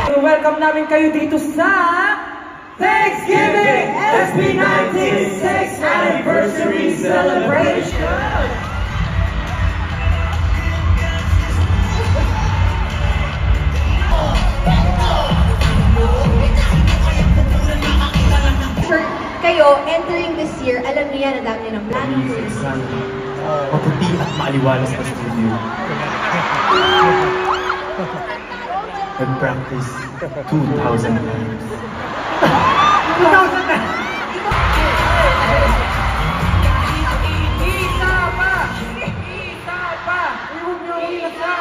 Welcome namin kayo dito sa Thanksgiving SB19 6th Anniversary Celebration! For kayo, entering this year, alam niyo yan, ang dami ng planning. Maputi at maaliwalas na studio. I've practiced 2,000 times. 2,000 times! Isa pa! Isa pa! Huwag niyo isa!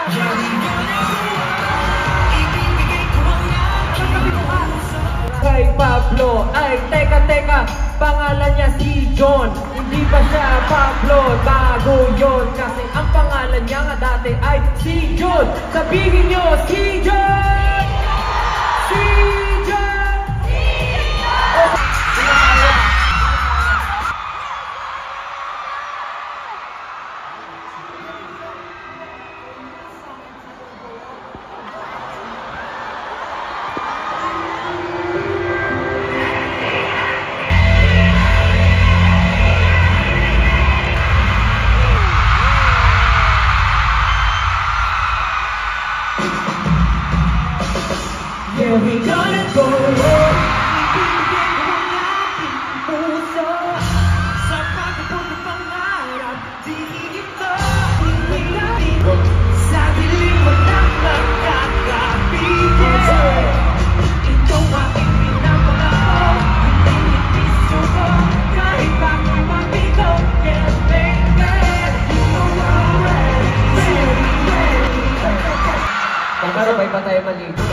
Kay Pablo, ay teka, pangalan niya si John. Hindi ba siya Pablo? Bago yun, kasi ang pangalan niya nga dati ay si John. Sabihin niyo, si John! Si John! Si John! Yeah, we gonna go ibibigay ko ang ating puso sa pagpapot ng pangarap. Di ito iwalay sa dilim mo ng magkakapigil. Ito aking pinapangako, hindi isuko kahit ako'y mabigo. Yes, baby, you know I'm ready. Pagkarabay pa tayo maligo.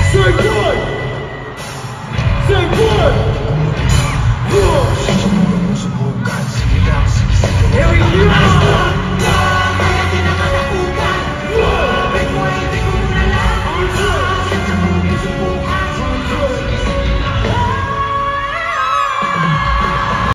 Sir George!